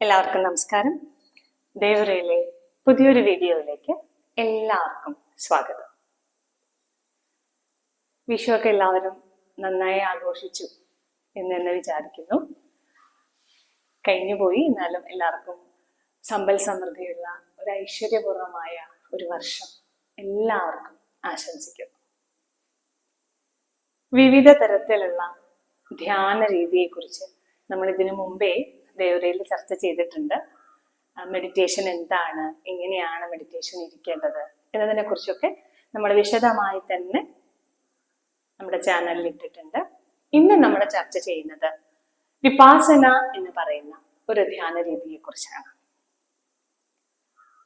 എല്ലാവർക്കും നമസ്കാരം. ദേവരയിലെ പുതിയൊരു വീഡിയോയിലേക്ക് എല്ലാവർക്കും സ്വാഗതം. വിഷുവൊക്കെ എല്ലാവരും നന്നായി ആഘോഷിച്ചു എന്ന് വിചാരിക്കുന്നു. കഴിഞ്ഞുപോയി, എന്നാലും എല്ലാവർക്കും സമ്പൽ സമൃദ്ധിയുള്ള ഒരു ഐശ്വര്യപൂർണമായ ഒരു വർഷം എല്ലാവർക്കും ആശംസിക്കുന്നു. വിവിധ തരത്തിലുള്ള ധ്യാന രീതിയെക്കുറിച്ച് നമ്മൾ ഇതിനു മുമ്പേ ദേവരയിൽ ചർച്ച ചെയ്തിട്ടുണ്ട്. മെഡിറ്റേഷൻ എന്താണ്, എങ്ങനെയാണ് മെഡിറ്റേഷൻ ഇരിക്കേണ്ടത് എന്നതിനെ കുറിച്ചൊക്കെ നമ്മൾ വിശദമായി തന്നെ നമ്മുടെ ചാനലിൽ ഇട്ടിട്ടുണ്ട്. ഇന്ന് നമ്മൾ ചർച്ച ചെയ്യുന്നത് വിപാസന എന്ന് പറയുന്ന ഒരു ധ്യാന രീതിയെ കുറിച്ചാണ്.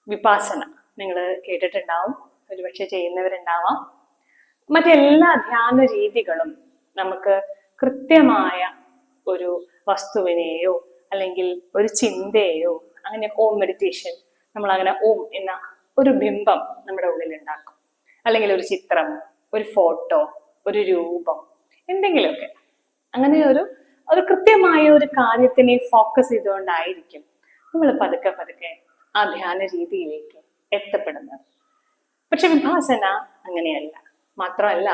വിപാസന നിങ്ങൾ കേട്ടിട്ടുണ്ടാവും, ഒരുപക്ഷെ ചെയ്യുന്നവരുണ്ടാവാം. മറ്റെല്ലാ ധ്യാന രീതികളും നമുക്ക് കൃത്യമായ ഒരു വസ്തുവിനെയോ അല്ലെങ്കിൽ ഒരു ചിന്തയെയോ, അങ്ങനെ ഓം മെഡിറ്റേഷൻ നമ്മൾ അങ്ങനെ ഓം എന്ന ഒരു ബിംബം നമ്മുടെ ഉള്ളിൽ ഉണ്ടാക്കും, അല്ലെങ്കിൽ ഒരു ചിത്രം, ഒരു ഫോട്ടോ, ഒരു രൂപം, എന്തെങ്കിലുമൊക്കെ അങ്ങനെ ഒരു കൃത്യമായ ഒരു കാര്യത്തിനെ ഫോക്കസ് ചെയ്തുകൊണ്ടായിരിക്കും നമ്മൾ പതുക്കെ പതുക്കെ ആ ധ്യാന രീതിയിലേക്ക് എത്തപ്പെടുന്നത്. പക്ഷെ വിപാസന അങ്ങനെയല്ല. മാത്രമല്ല,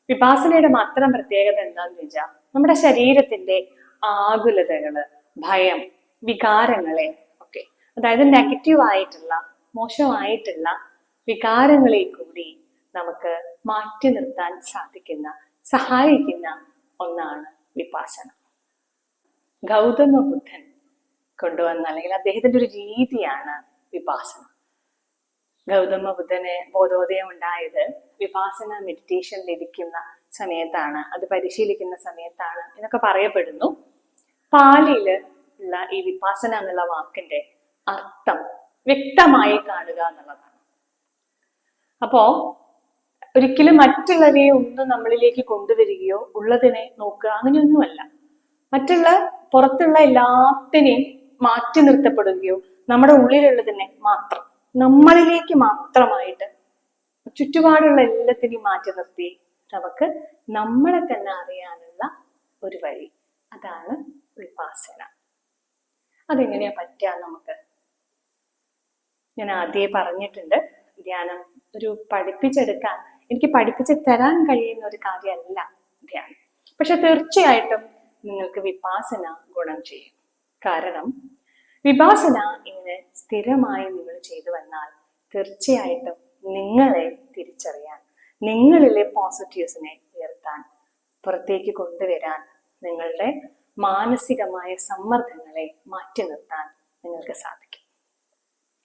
വിപാസനയുടെ മാത്രം പ്രത്യേകത എന്താണെന്ന് വെച്ചാൽ നമ്മുടെ ശരീരത്തിന്റെ ആകുലതകള്, ഭയം, വികാരങ്ങളെ ഒക്കെ, അതായത് നെഗറ്റീവായിട്ടുള്ള, മോശമായിട്ടുള്ള വികാരങ്ങളെ കൂടി നമുക്ക് മാറ്റി നിർത്താൻ സഹായിക്കുന്ന ഒന്നാണ് വിപാസന. ഗൗതമ ബുദ്ധൻ കൊണ്ടുവന്ന, അല്ലെങ്കിൽ അദ്ദേഹത്തിന്റെ ഒരു രീതിയാണ് വിപാസന. ഗൗതമ ബുദ്ധന് ബോധോദയം ഉണ്ടായത് വിപാസന മെഡിറ്റേഷൻ ലഭിക്കുന്ന സമയത്താണ്, അത് പരിശീലിക്കുന്ന സമയത്താണ് എന്നൊക്കെ പറയപ്പെടുന്നു. പാലിയില് ഉള്ള ഈ വിപാസന എന്നുള്ള വാക്കിന്റെ അർത്ഥം വ്യക്തമായി കാണുക എന്നുള്ളതാണ്. അപ്പോ ഒരിക്കലും മറ്റുള്ളവയെ ഒന്നും നമ്മളിലേക്ക് കൊണ്ടുവരികയോ ഉള്ളതിനെ നോക്കുക അങ്ങനെയൊന്നുമല്ല. പുറത്തുള്ള എല്ലാത്തിനെയും മാറ്റി നിർത്തപ്പെടുകയോ നമ്മുടെ ഉള്ളിലുള്ളതിനെ മാത്രം, നമ്മളിലേക്ക് മാത്രമായിട്ട്, ചുറ്റുപാടുള്ള എല്ലാത്തിനെയും മാറ്റി നിർത്തി നമുക്ക് നമ്മളെ തന്നെ അറിയാനുള്ള ഒരു വഴി, അതാണ് വിപാസന. അതെങ്ങനെയാ പറ്റുക നമുക്ക്? ഞാൻ ആദ്യമേ പറഞ്ഞിട്ടുണ്ട്, ധ്യാനം ഒരു പഠിപ്പിച്ചെടുക്കാൻ, എനിക്ക് പഠിപ്പിച്ച് തരാൻ കഴിയുന്ന ഒരു കാര്യമല്ല ധ്യാനം. പക്ഷെ തീർച്ചയായിട്ടും നിങ്ങൾക്ക് വിപാസന ഗുണം ചെയ്യും. കാരണം വിപാസന ഇങ്ങനെ സ്ഥിരമായി നിങ്ങൾ ചെയ്തു വന്നാൽ തീർച്ചയായിട്ടും നിങ്ങളെ തിരിച്ചറിയാൻ, നിങ്ങളിലെ പോസിറ്റീവ്സിനെ ഉയർത്താൻ, പുറത്തേക്ക് കൊണ്ടുവരാൻ, നിങ്ങളുടെ മാനസികമായ സമ്മർദ്ദങ്ങളെ മാറ്റി നിർത്താൻ നിങ്ങൾക്ക് സാധിക്കും.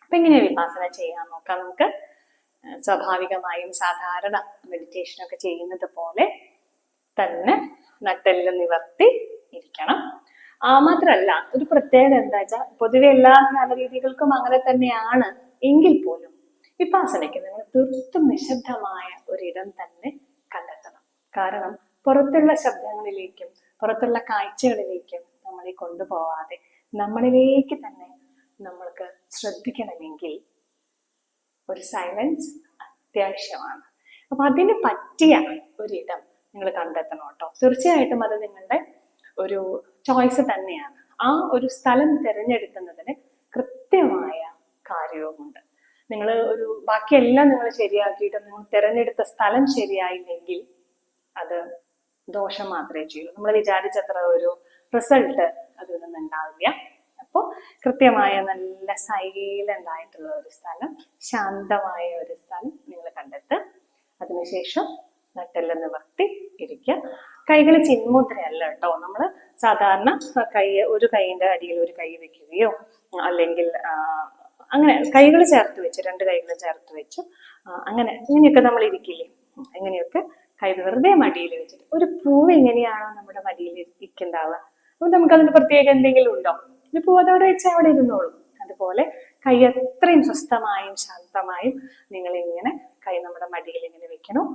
അപ്പൊ എങ്ങനെയാ വിപാസന ചെയ്യാൻ നോക്കാം നമുക്ക്. സ്വാഭാവികമായും സാധാരണ മെഡിറ്റേഷനൊക്കെ ചെയ്യുന്നത് പോലെ തന്നെ നട്ടെല്ല് നിവർത്തി ഇരിക്കണം. മാത്രമല്ല, ഒരു പ്രത്യേകത എന്താ വെച്ചാൽ, പൊതുവെ എല്ലാ ധ്യാന രീതികൾക്കും അങ്ങനെ തന്നെയാണ് എങ്കിൽ പോലും വിപാസനയ്ക്ക് നിങ്ങൾ തീർത്തും നിശബ്ദമായ ഒരിടം തന്നെ കണ്ടെത്തണം. കാരണം പുറത്തുള്ള ശബ്ദങ്ങളിലേക്കും പുറത്തുള്ള കാഴ്ചകളിലേക്കും നമ്മളെ കൊണ്ടുപോവാതെ നമ്മളിലേക്ക് തന്നെ നമ്മൾക്ക് ശ്രദ്ധിക്കണമെങ്കിൽ ഒരു സൈലൻസ് അത്യാവശ്യമാണ്. അപ്പൊ അതിന് പറ്റിയ ഒരിടം നിങ്ങൾ കണ്ടെത്തണം കേട്ടോ. തീർച്ചയായിട്ടും അത് നിങ്ങളുടെ ഒരു ചോയ്സ് തന്നെയാണ്. ആ ഒരു സ്ഥലം തിരഞ്ഞെടുക്കുന്നതിന് കൃത്യമായ കാര്യവുമുണ്ട്. നിങ്ങൾ ബാക്കിയെല്ലാം നിങ്ങൾ ശരിയാക്കിയിട്ട് നിങ്ങൾ തിരഞ്ഞെടുത്ത സ്ഥലം ശരിയായില്ലെങ്കിൽ അത് ദോഷം മാത്രമേ ചെയ്യൂ. നമ്മൾ വിചാരിച്ചത്ര ഒരു റിസൾട്ട് അതിൽ നിന്ന് ഉണ്ടാവില്ല. അപ്പോൾ കൃത്യമായ നല്ല സൈലന്റ് ആയിട്ടുള്ള ഒരു സ്ഥലം, ശാന്തമായ ഒരു സ്ഥലം നിങ്ങൾ കണ്ടെത്തുക. അതിനുശേഷം നട്ടെല്ല് നിവർത്തി ഇരിക്കുക. കൈകൾ ചിന്മുദ്രയല്ല കേട്ടോ. നമ്മൾ സാധാരണ ഒരു കൈയിന്റെ അടിയിൽ ഒരു കൈ വെക്കുകയോ, അല്ലെങ്കിൽ അങ്ങനെ കൈകൾ ചേർത്ത് വെച്ച്, രണ്ട് കൈകൾ ചേർത്ത് വെച്ചു ഇങ്ങനെയൊക്കെ നമ്മൾ ഇരിക്കില്ലേ, ഇങ്ങനെയൊക്കെ കൈ വെറുതെ മടിയിൽ വെച്ചിട്ട്, ഒരു പൂവ് എങ്ങനെയാണോ നമ്മുടെ മടിയിൽ ഇരിക്കുന്നുണ്ടാവുക, അപ്പൊ നമുക്ക് അതിന് പ്രത്യേക എന്തെങ്കിലും ഉണ്ടോ? ഒരു പൂവ് അതവിടെ വെച്ചാൽ അവിടെ ഇരുന്നോളും. അതുപോലെ കൈ എത്രയും സ്വസ്ഥമായും ശാന്തമായും നിങ്ങൾ ഇങ്ങനെ കൈ നമ്മുടെ മടിയിൽ ഇങ്ങനെ വെക്കണം.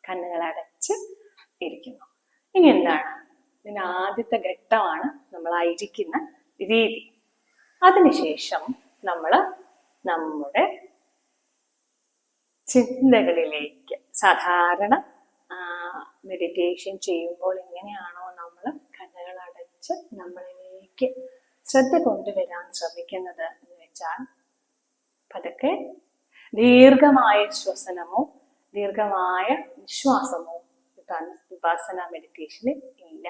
കണ്ണുകൾ അടച്ച് ഇരിക്കുന്നു. ഇനി എന്താണ്? ഇതിന് ആദ്യത്തെ ഘട്ടമാണ് നമ്മൾ ഇരിക്കുന്ന രീതി. അതിനുശേഷം നമ്മൾ നമ്മുടെ ചിന്തകളിലേക്ക്, സാധാരണ മെഡിറ്റേഷൻ ചെയ്യുമ്പോൾ എങ്ങനെയാണോ നമ്മൾ കണ്ണുകൾ അടച്ച് നമ്മളിലേക്ക് ശ്രദ്ധ കൊണ്ടുവരാൻ ശ്രമിക്കുന്നത് എന്ന് വെച്ചാൽ പതുക്കെ ദീർഘമായ ശ്വസനമോ ദീർഘമായ വിശ്വാസമോ വിപാസന മെഡിറ്റേഷനിൽ ഇല്ല.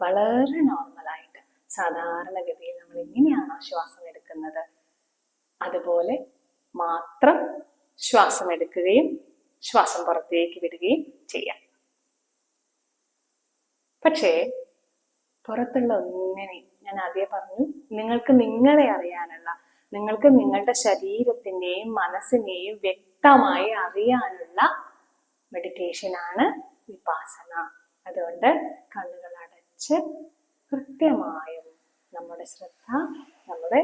വളരെ നോർമലായിട്ട് സാധാരണഗതിയിൽ നമ്മൾ എങ്ങനെയാണോ ശ്വാസം എടുക്കുന്നത് അതുപോലെ മാത്രം ശ്വാസം എടുക്കുകയും ശ്വാസം പുറത്തേക്ക് വിടുകയും ചെയ്യാം. പക്ഷേ പുറത്തുള്ള ഒന്നിനെ ഞാൻ ആദ്യം പറഞ്ഞു, നിങ്ങൾക്ക് നിങ്ങളെ അറിയാനുള്ള, നിങ്ങൾക്ക് നിങ്ങളുടെ ശരീരത്തിൻ്റെയും മനസ്സിനെയും വ്യക്തമായി അറിയാനുള്ള മെഡിറ്റേഷനാണ് വിപാസന. അതുകൊണ്ട് കണ്ണുകൾ അടച്ച് കൃത്യമായും നമ്മുടെ ശ്രദ്ധ നമ്മുടെ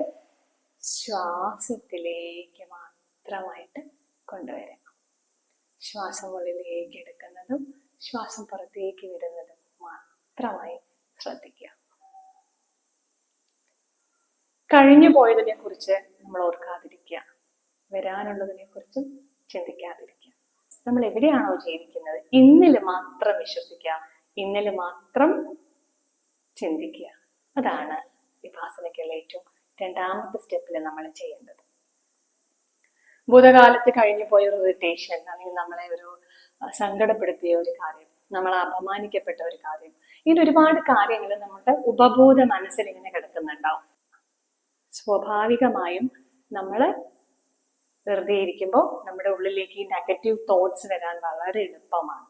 ശ്വാസത്തിലേക്ക് മാത്രമായിട്ട് കൊണ്ടുവരാം. ശ്വാസം ഉള്ളിലേക്ക് എടുക്കുന്നതും ശ്വാസം പുറത്തേക്ക് വിടുന്നതും മാത്രമായി ശ്രദ്ധിക്കുക. കഴിഞ്ഞു പോയതിനെ കുറിച്ച് നമ്മൾ ഓർക്കാതിരിക്കുക, വരാനുള്ളതിനെ കുറിച്ചും ചിന്തിക്കാതിരിക്കുക. നമ്മൾ എവിടെയാണോ ജീവിക്കുന്നത് ഇന്നിൽ മാത്രം വിശ്വസിക്കുക, ഇന്നിൽ മാത്രം ചിന്തിക്കുക. അതാണ് വിപാസനയ്ക്കുള്ള ഏറ്റവും രണ്ടാമത്തെ സ്റ്റെപ്പിൽ നമ്മൾ ചെയ്യേണ്ടത്. ഭൂതകാലത്ത് കഴിഞ്ഞു പോയ ഒരു ഇറിറ്റേഷൻ അല്ലെങ്കിൽ നമ്മളെ ഒരു സങ്കടപ്പെടുത്തിയ ഒരു കാര്യം, നമ്മളെ അപമാനിക്കപ്പെട്ട ഒരു കാര്യം, ഇങ്ങനെ ഒരുപാട് കാര്യങ്ങൾ നമ്മുടെ ഉപബോധ മനസ്സിൽ ഇങ്ങനെ കിടക്കുന്നുണ്ടാവും. സ്വാഭാവികമായും നമ്മൾ വെറുതെ ഇരിക്കുമ്പോൾ നമ്മുടെ ഉള്ളിലേക്ക് ഈ നെഗറ്റീവ് തോട്ട്സ് വരാൻ വളരെ എളുപ്പമാണ്.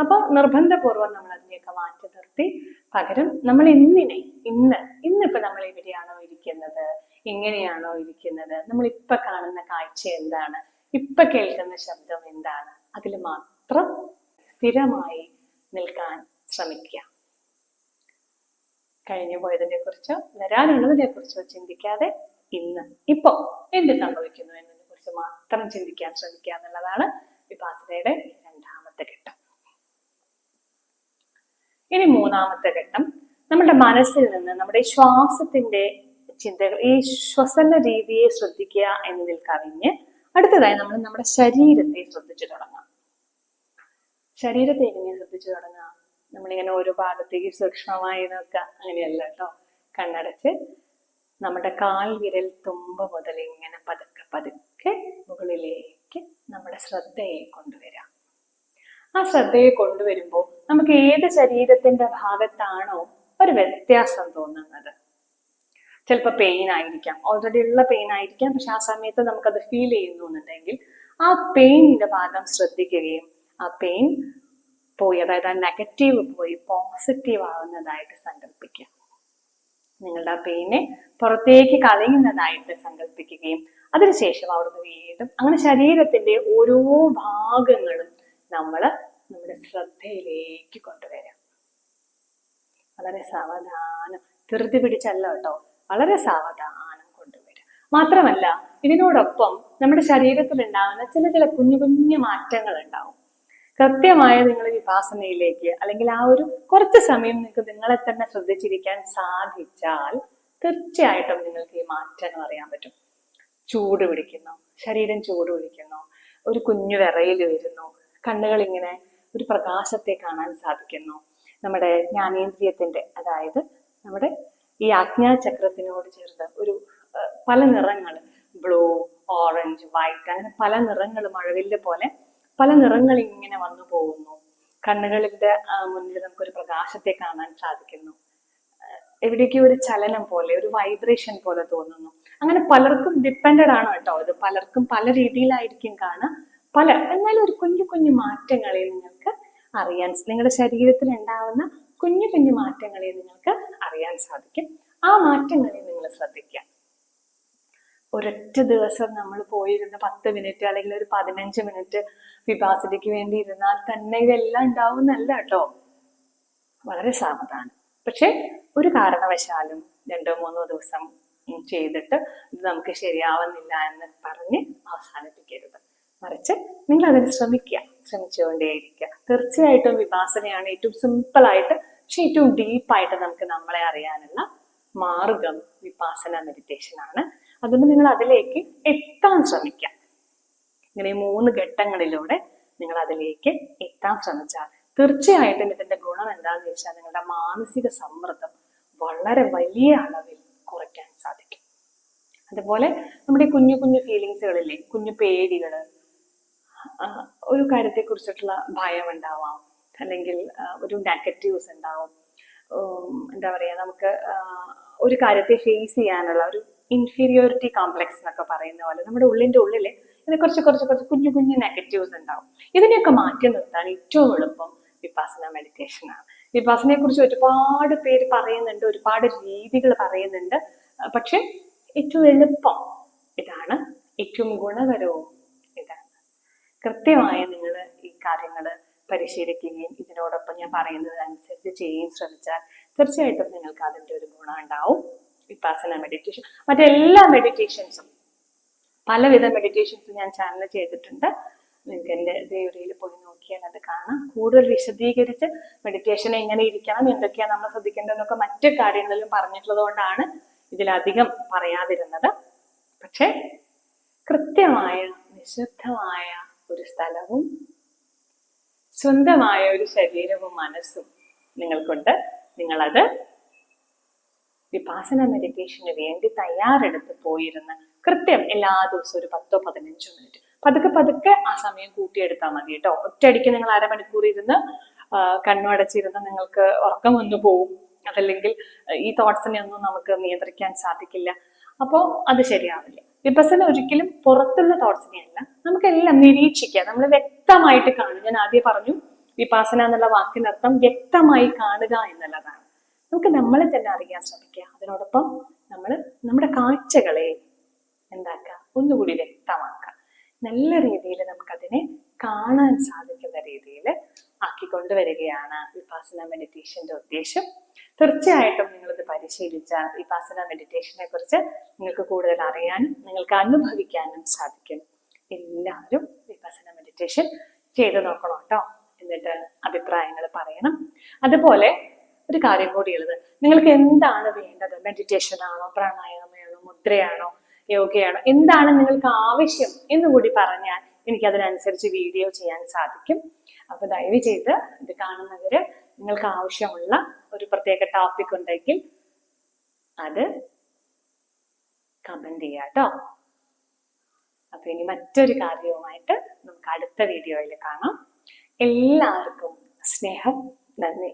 അപ്പോൾ നിർബന്ധപൂർവ്വം നമ്മൾ അതിനെയൊക്കെ മാറ്റി നിർത്തി പകരം നമ്മൾ ഇന്നിപ്പോൾ നമ്മൾ എവിടെയാണോ ഇരിക്കുന്നത്, എങ്ങനെയാണോ ഇരിക്കുന്നത്, നമ്മൾ ഇപ്പൊ കാണുന്ന കാഴ്ച എന്താണ്, ഇപ്പൊ കേൾക്കുന്ന ശബ്ദം എന്താണ്, അതിൽ മാത്രം സ്ഥിരമായി നിൽക്കാൻ ശ്രമിക്കുക. കഴിഞ്ഞു പോയതിനെ കുറിച്ചോ വരാനുള്ളതിനെ കുറിച്ചോ ചിന്തിക്കാതെ ഇപ്പൊ എന്ത് സംഭവിക്കുന്നു എന്നതിനെ കുറിച്ച് മാത്രം ചിന്തിക്കാൻ ശ്രമിക്കുക എന്നുള്ളതാണ് വിപാസനയുടെ രണ്ടാമത്തെ ഘട്ടം. ഇനി മൂന്നാമത്തെ ഘട്ടം, നമ്മുടെ മനസ്സിൽ നിന്ന് നമ്മുടെ ശ്വാസത്തിന്റെ ചിന്തകൾ, ഈ ശ്വസന രീതിയെ ശ്രദ്ധിക്കുക എന്നതിൽ കവിഞ്ഞ് അടുത്തതായി നമ്മൾ നമ്മുടെ ശരീരത്തെ ശ്രദ്ധിച്ചു തുടങ്ങാം. ശരീരത്തെ എങ്ങനെ ശ്രദ്ധിച്ചു തുടങ്ങാം? നമ്മളിങ്ങനെ ഓരോ ഭാഗത്തേക്ക് സൂക്ഷ്മമായി നോക്കുക, അങ്ങനെയല്ല കേട്ടോ. കണ്ണടച്ച് നമ്മുടെ കാൽ വിരൽ തുമ്പ് മുതൽ ഇങ്ങനെ പതുക്കെ പതുക്കെ മുകളിലേക്ക് നമ്മുടെ ശ്രദ്ധയെ കൊണ്ടുവരാം. ആ ശ്രദ്ധയെ കൊണ്ടുവരുമ്പോൾ നമുക്ക് ഏത് ശരീരത്തിന്റെ ഭാഗത്താണോ ഒരു വ്യത്യാസം തോന്നുന്നത്, ചിലപ്പോൾ പെയിൻ ആയിരിക്കാം, ഓൾറെഡി ഉള്ള പെയിൻ ആയിരിക്കാം, പക്ഷെ ആ സമയത്ത് നമുക്കത് ഫീൽ ചെയ്യുന്നുണ്ടെങ്കിൽ ആ പെയിനിന്റെ ഭാഗം ശ്രദ്ധിക്കുകയും ആ പെയിൻ പോയി, അതായത് ആ നെഗറ്റീവ് പോയി പോസിറ്റീവ് ആവുന്നതായിട്ട് സങ്കല്പിക്കുക. നിങ്ങളുടെ ആ പെയിനെ പുറത്തേക്ക് കളയുന്നതായിട്ട് സങ്കല്പിക്കുകയും അതിനുശേഷം അവിടുന്ന് വീണ്ടും അങ്ങനെ ശരീരത്തിന്റെ ഓരോ ഭാഗങ്ങളും നമ്മുടെ ശ്രദ്ധയിലേക്ക് കൊണ്ടുവരാം. വളരെ സാവധാനം, ധൃതി പിടിച്ചല്ല കേട്ടോ, വളരെ സാവധാനം കൊണ്ടുവരാം. മാത്രമല്ല ഇതിനോടൊപ്പം നമ്മുടെ ശരീരത്തിൽ ഉണ്ടാകുന്ന ചില കുഞ്ഞു കുഞ്ഞു മാറ്റങ്ങൾ ഉണ്ടാവും. കൃത്യമായ നിങ്ങൾ വിപാസനയിലേക്ക് അല്ലെങ്കിൽ ആ ഒരു കുറച്ച് സമയം നിങ്ങൾക്ക് നിങ്ങളെ തന്നെ ശ്രദ്ധിച്ചിരിക്കാൻ സാധിച്ചാൽ തീർച്ചയായിട്ടും നിങ്ങൾക്ക് ഈ മാറ്റങ്ങൾ അറിയാൻ പറ്റും. ചൂട് പിടിക്കുന്നു, ശരീരം ചൂട് പിടിക്കുന്നു, ഒരു കുഞ്ഞു വിറയിൽ വരുന്നു, കണ്ണുകൾ ഇങ്ങനെ ഒരു പ്രകാശത്തെ കാണാൻ സാധിക്കുന്നു. നമ്മുടെ ജ്ഞാനേന്ദ്രിയത്തിന്റെ, അതായത് നമ്മുടെ ഈ ആജ്ഞാചക്രത്തിനോട് ചേർന്ന് ഒരു പല നിറങ്ങൾ, ബ്ലൂ, ഓറഞ്ച്, വൈറ്റ്, അങ്ങനെ പല നിറങ്ങൾ, മഴവില്ല് പോലെ പല നിറങ്ങൾ ഇങ്ങനെ വന്നു പോകുന്നു. കണ്ണുകളുടെ മുന്നിൽ നമുക്കൊരു പ്രകാശത്തെ കാണാൻ സാധിക്കുന്നു. എവിടേക്കും ഒരു ചലനം പോലെ, ഒരു വൈബ്രേഷൻ പോലെ തോന്നുന്നു. അങ്ങനെ പലർക്കും ഡിപ്പെൻഡഡ് ആണ് കേട്ടോ, ഇത് പലർക്കും പല രീതിയിലായിരിക്കും കാണുക. എന്നാലും ഒരു കുഞ്ഞു കുഞ്ഞു മാറ്റങ്ങളെ നിങ്ങൾക്ക് അറിയാൻ, നിങ്ങളുടെ ശരീരത്തിൽ ഉണ്ടാവുന്ന കുഞ്ഞു കുഞ്ഞു മാറ്റങ്ങളെ നിങ്ങൾക്ക് അറിയാൻ സാധിക്കും. ആ മാറ്റങ്ങളെ നിങ്ങൾ ശ്രദ്ധിക്കുക. ഒരൊറ്റ ദിവസം നമ്മൾ പോയിരുന്ന് 10 മിനിറ്റ് അല്ലെങ്കിൽ ഒരു 15 മിനിറ്റ് വിപാസനയ്ക്ക് വേണ്ടി ഇരുന്നാൽ തന്നെ ഇതെല്ലാം ഉണ്ടാവുന്നല്ല കേട്ടോ. വളരെ സാവധാനം. പക്ഷെ ഒരു കാരണവശാലും 2-3 ദിവസം ചെയ്തിട്ട് ഇത് നമുക്ക് ശരിയാവുന്നില്ല എന്ന് പറഞ്ഞ് അവസാനിപ്പിക്കരുത്. മറിച്ച് നിങ്ങൾ അതിന് ശ്രമിച്ചുകൊണ്ടേയിരിക്കുക. തീർച്ചയായിട്ടും വിപാസനയാണ് ഏറ്റവും സിമ്പിളായിട്ട് പക്ഷെ ഏറ്റവും ഡീപ്പായിട്ട് നമുക്ക് നമ്മളെ അറിയാനുള്ള മാർഗം വിപാസന മെഡിറ്റേഷൻ ആണ്. അതുകൊണ്ട് നിങ്ങൾ അതിലേക്ക് എത്താൻ ശ്രമിക്കാം. ഇങ്ങനെ 3 ഘട്ടങ്ങളിലൂടെ നിങ്ങൾ അതിലേക്ക് എത്താൻ ശ്രമിച്ചാൽ തീർച്ചയായിട്ടും ഇതിന്റെ ഗുണം എന്താണെന്ന് വെച്ചാൽ നിങ്ങളുടെ മാനസിക സമ്മർദ്ദം വളരെ വലിയ അളവിൽ കുറയ്ക്കാൻ അതുപോലെ നമ്മുടെ ഈ കുഞ്ഞു കുഞ്ഞു ഫീലിങ്സുകളില്ലേ, കുഞ്ഞു പേടികള്, ഒരു കാര്യത്തെക്കുറിച്ചിട്ടുള്ള ഭയം ഉണ്ടാവാം, അല്ലെങ്കിൽ ഒരു നെഗറ്റീവ്സ് ഉണ്ടാവും. എന്താ പറയാ, നമുക്ക് ഒരു കാര്യത്തെ ഫേസ് ചെയ്യാനുള്ള ഒരു ഇൻഫീരിയോറിറ്റി കോംപ്ലക്സ് എന്നൊക്കെ പറയുന്ന പോലെ നമ്മുടെ ഉള്ളിന്റെ ഉള്ളിൽ ഇതിനെ കുറച്ച് കുറച്ച് കുറച്ച് കുഞ്ഞു കുഞ്ഞു നെഗറ്റീവ്സ് ഉണ്ടാവും. ഇതിനെയൊക്കെ മാറ്റി നിർത്താൻ ഏറ്റവും എളുപ്പം വിപാസന മെഡിറ്റേഷൻ ആണ്. വിപാസനയെ കുറിച്ച് ഒരുപാട് പേര് പറയുന്നുണ്ട്, ഒരുപാട് രീതികൾ പറയുന്നുണ്ട്. പക്ഷെ ഏറ്റവും എളുപ്പം ഇതാണ്, ഏറ്റവും ഗുണകരവും ഇതാണ്. കൃത്യമായി നിങ്ങൾ ഈ കാര്യങ്ങൾ പരിശീലിക്കുകയും ഇതിനോടൊപ്പം ഞാൻ പറയുന്നത് അനുസരിച്ച് ചെയ്യുകയും ശ്രമിച്ചാൽ തീർച്ചയായിട്ടും നിങ്ങൾക്ക് അതിൻ്റെ ഒരു ഗുണം ഉണ്ടാവും. വിപാസന മെഡിറ്റേഷൻ, മറ്റെല്ലാ മെഡിറ്റേഷൻസും, പലവിധ മെഡിറ്റേഷൻസ് ഞാൻ ചാനൽ ചെയ്തിട്ടുണ്ട്. നിങ്ങൾക്ക് എൻ്റെ ദേവരയിൽ പോയി നോക്കിയാൽ അത് കാണാം. കൂടുതൽ വിശദീകരിച്ച് മെഡിറ്റേഷൻ എങ്ങനെ ഇരിക്കണം, എന്തൊക്കെയാണ് നമ്മൾ ശ്രദ്ധിക്കേണ്ടതെന്നൊക്കെ മറ്റു കാര്യങ്ങളിലും പറഞ്ഞിട്ടുള്ളത് കൊണ്ടാണ് ഇതിലധികം പറയാതിരുന്നത്. പക്ഷെ കൃത്യമായ നിശബ്ദമായ ഒരു സ്ഥലവും സ്വന്തമായ ഒരു ശരീരവും മനസ്സും നിങ്ങൾക്കുണ്ട്. നിങ്ങളത് വിപാസന മെഡിറ്റേഷന് വേണ്ടി തയ്യാറെടുത്ത് പോയിരുന്ന് കൃത്യം എല്ലാ ദിവസവും ഒരു 10-15 മിനിറ്റ് പതുക്കെ പതുക്കെ ആ സമയം കൂട്ടിയെടുത്താൽ മതി കേട്ടോ. ഒറ്റയടിക്ക് നിങ്ങൾ അരമണിക്കൂർ ഇരുന്ന് കണ്ണുടച്ചിരുന്ന് നിങ്ങൾക്ക് ഉറക്കം വന്നു പോവും. അതല്ലെങ്കിൽ ഈ തോട്ട്സിനെ ഒന്നും നമുക്ക് നിയന്ത്രിക്കാൻ സാധിക്കില്ല. അപ്പോൾ അത് ശരിയാവില്ല. വിപസന ഒരിക്കലും പുറത്തുള്ള തോട്ട്സിനെയല്ല, നമുക്കെല്ലാം നിരീക്ഷിക്കുക, നമ്മൾ വ്യക്തമായിട്ട് കാണും. ഞാൻ ആദ്യം പറഞ്ഞു, വിപാസന എന്നുള്ള വാക്കിനർത്ഥം വ്യക്തമായി കാണുക എന്നുള്ളതാണ്. നമുക്ക് നമ്മളെ തന്നെ അറിയാൻ ശ്രമിക്കുക. അതിനോടൊപ്പം നമ്മൾ നമ്മുടെ കാഴ്ചകളെ എന്താക്കുക, ഒന്നുകൂടി വ്യക്തമാക്കുക. നല്ല രീതിയിൽ നമുക്കതിനെ കാണാൻ സാധിക്കുന്ന രീതിയിൽ ആക്കിക്കൊണ്ടുവരികയാണ് വിപാസന മെഡിറ്റേഷന്റെ ഉദ്ദേശം. തീർച്ചയായിട്ടും നിങ്ങളിത് പരിശീലിച്ചാൽ വിപാസന മെഡിറ്റേഷനെ കുറിച്ച് നിങ്ങൾക്ക് കൂടുതൽ അറിയാനും നിങ്ങൾക്ക് അനുഭവിക്കാനും സാധിക്കും. എല്ലാവരും വിപാസന മെഡിറ്റേഷൻ ചെയ്ത് നോക്കണം കേട്ടോ. എന്നിട്ട് അഭിപ്രായങ്ങൾ പറയണം. അതുപോലെ ഒരു കാര്യം കൂടിയുള്ളത്, നിങ്ങൾക്ക് എന്താണ് വേണ്ടത്? മെഡിറ്റേഷൻ ആണോ, പ്രാണായാമമാണോ, മുദ്രയാണോ, യോഗയാണോ, എന്താണ് നിങ്ങൾക്ക് ആവശ്യം എന്നുകൂടി പറഞ്ഞാൽ എനിക്കതിനനുസരിച്ച് വീഡിയോ ചെയ്യാൻ സാധിക്കും. അപ്പൊ ദയവ് ചെയ്ത് ഇത് കാണുന്നവര് നിങ്ങൾക്ക് ആവശ്യമുള്ള ഒരു പ്രത്യേക ടോപ്പിക് ഉണ്ടെങ്കിൽ അത് കമന്റ് ചെയ്യാട്ടോ. അപ്പൊ ഇനി മറ്റൊരു കാര്യവുമായിട്ട് നമുക്ക് അടുത്ത വീഡിയോയിൽ കാണാം. എല്ലാവർക്കും സ്നേഹം, നന്ദി.